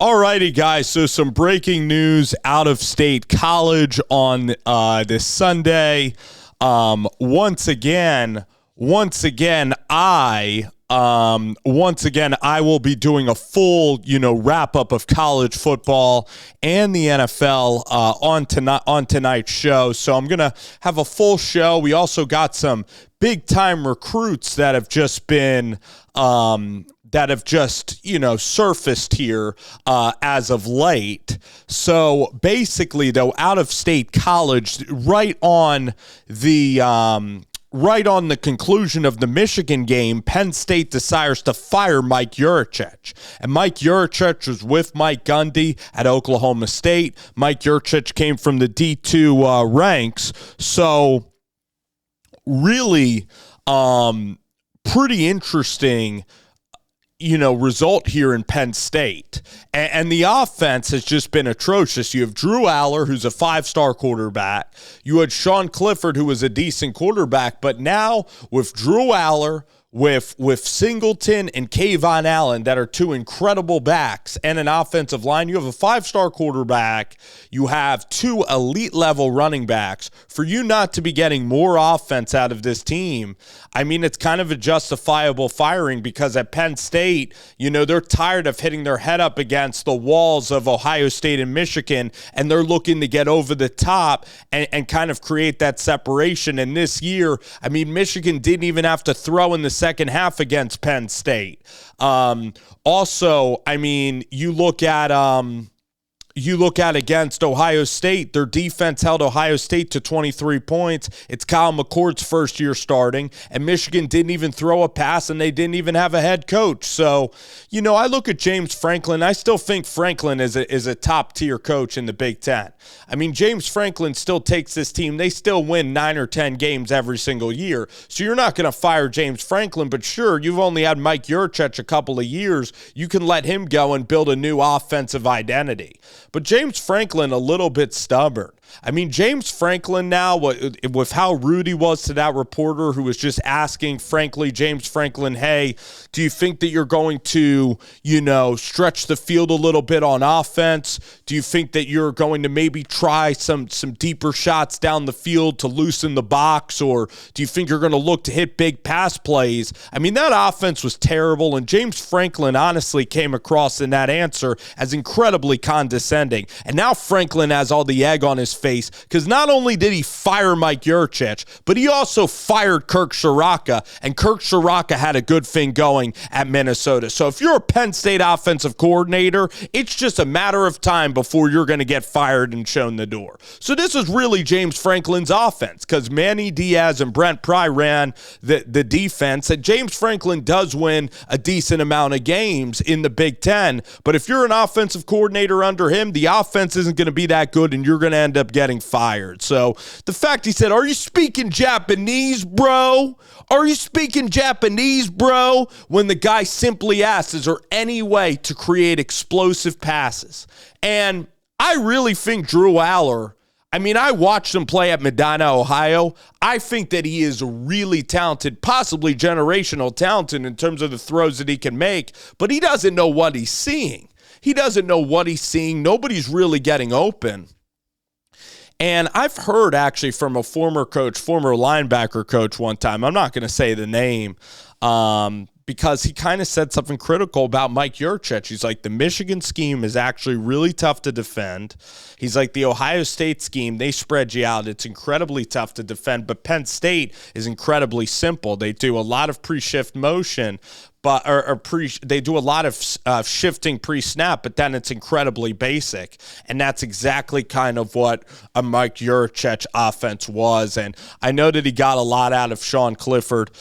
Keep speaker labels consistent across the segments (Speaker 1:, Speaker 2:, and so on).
Speaker 1: Alrighty, guys. So some breaking news out of state college on this Sunday. Once again, I will be doing a full, wrap up of college football and the NFL on tonight's show. So I'm gonna have a full show. We also got some big time recruits that have just been surfaced here as of late. So basically, though, out of state college, right on the conclusion of the Michigan game, Penn State desires to fire Mike Yurcich. And Mike Yurcich was with Mike Gundy at Oklahoma State. Mike Yurcich came from the D2 ranks. So really pretty interesting result here in Penn State. And the offense has just been atrocious. You have Drew Allar, who's a five-star quarterback. You had Sean Clifford, who was a decent quarterback. But now with Drew Allar, with Singleton and Kayvon Allen, that are two incredible backs, and an offensive line, you have a five-star quarterback. You have two elite-level running backs. For you not to be getting more offense out of this team, I mean, it's kind of a justifiable firing, because at Penn State, they're tired of hitting their head up against the walls of Ohio State and Michigan, and they're looking to get over the top and kind of create that separation. And this year, I mean, Michigan didn't even have to throw in the second half against Penn State. Also, I mean, you look at against Ohio State, their defense held Ohio State to 23 points. It's Kyle McCord's first year starting, and Michigan didn't even throw a pass, and they didn't even have a head coach. So, I look at James Franklin. I still think Franklin is a top-tier coach in the Big Ten. I mean, James Franklin still takes this team. They still win 9 or 10 games every single year. So you're not going to fire James Franklin, but sure, you've only had Mike Yurcich a couple of years. You can let him go and build a new offensive identity. But James Franklin, a little bit stubborn. I mean, James Franklin now, with how rude he was to that reporter who was just asking, frankly, James Franklin, hey, do you think that you're going to, stretch the field a little bit on offense? Do you think that you're going to maybe try some deeper shots down the field to loosen the box? Or do you think you're going to look to hit big pass plays? I mean, that offense was terrible, and James Franklin honestly came across in that answer as incredibly condescending. And now Franklin has all the egg on his face, because not only did he fire Mike Yurcich, but he also fired Kirk Ciarrocca, and Kirk Ciarrocca had a good thing going at Minnesota. So if you're a Penn State offensive coordinator, it's just a matter of time before you're going to get fired and shown the door. So this is really James Franklin's offense, because Manny, Diaz, and Brent Pry ran the defense, and James Franklin does win a decent amount of games in the Big Ten, but if you're an offensive coordinator under him, the offense isn't going to be that good, and you're going to end up getting fired. So the fact he said, are you speaking Japanese, bro? Are you speaking Japanese, bro? When the guy simply asks, is there any way to create explosive passes? And I really think Drew Allar, I mean, I watched him play at Medina, Ohio. I think that he is really talented, possibly generational talented in terms of the throws that he can make, but he doesn't know what he's seeing. He doesn't know what he's seeing. Nobody's really getting open. And I've heard actually from a former linebacker coach one time, I'm not going to say the name, because he kind of said something critical about Mike Yurcich. He's like, the Michigan scheme is actually really tough to defend. He's like, the Ohio State scheme, they spread you out. It's incredibly tough to defend. But Penn State is incredibly simple. They do a lot of pre-shift motion, but they do a lot of shifting pre-snap, but then it's incredibly basic. And that's exactly kind of what a Mike Yurcich offense was. And I know that he got a lot out of Sean Clifford.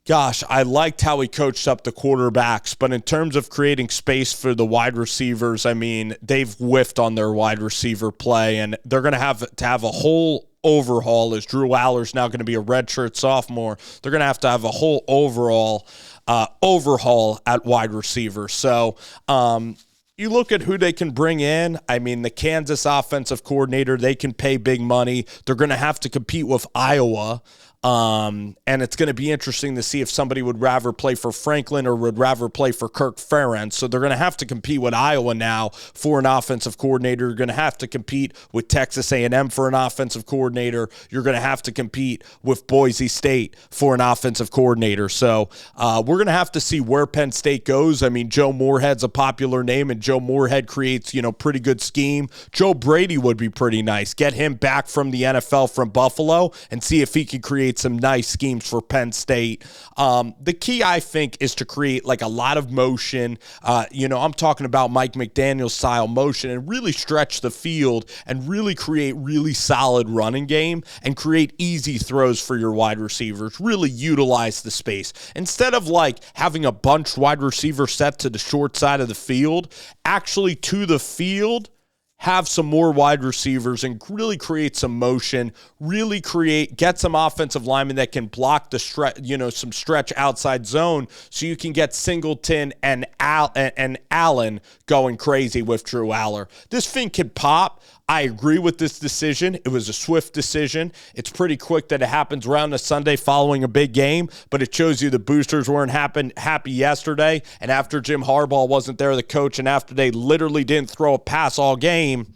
Speaker 1: Gosh, I liked how he coached up the quarterbacks, but in terms of creating space for the wide receivers, I mean, they've whiffed on their wide receiver play, and they're going to have a whole overhaul, as Drew Allar's now going to be a redshirt sophomore. They're going to have a whole overhaul at wide receiver. So you look at who they can bring in. I mean, the Kansas offensive coordinator, they can pay big money. They're going to have to compete with Iowa. And it's going to be interesting to see if somebody would rather play for Franklin or would rather play for Kirk Ferentz. So they're going to have to compete with Iowa now for an offensive coordinator. You're going to have to compete with Texas A&M for an offensive coordinator. You're going to have to compete with Boise State for an offensive coordinator. So we're going to have to see where Penn State goes. I mean, Joe Moorhead's a popular name, and Joe Moorhead creates, pretty good scheme. Joe Brady would be pretty nice. Get him back from the NFL from Buffalo and see if he can create some nice schemes for Penn State. The key, I think, is to create like a lot of motion. I'm talking about Mike McDaniel's style motion, and really stretch the field and really create really solid running game and create easy throws for your wide receivers. Really utilize the space. Instead of like having a bunch wide receiver set to the short side of the field, actually to the field, have some more wide receivers and really create some motion, get some offensive linemen that can block the some stretch outside zone, so you can get Singleton and Allen going crazy with Drew Allar. This thing can pop. I agree with this decision. It was a swift decision. It's pretty quick that it happens around a Sunday following a big game, but it shows you the boosters weren't happy yesterday, and after Jim Harbaugh wasn't there, the coach, and after they literally didn't throw a pass all game,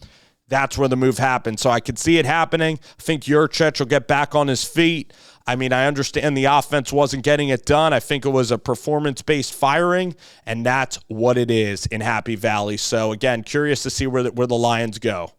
Speaker 1: that's where the move happened. So I could see it happening. I think Yurcich will get back on his feet. I mean, I understand the offense wasn't getting it done. I think it was a performance-based firing, and that's what it is in Happy Valley. So, again, curious to see where the Lions go.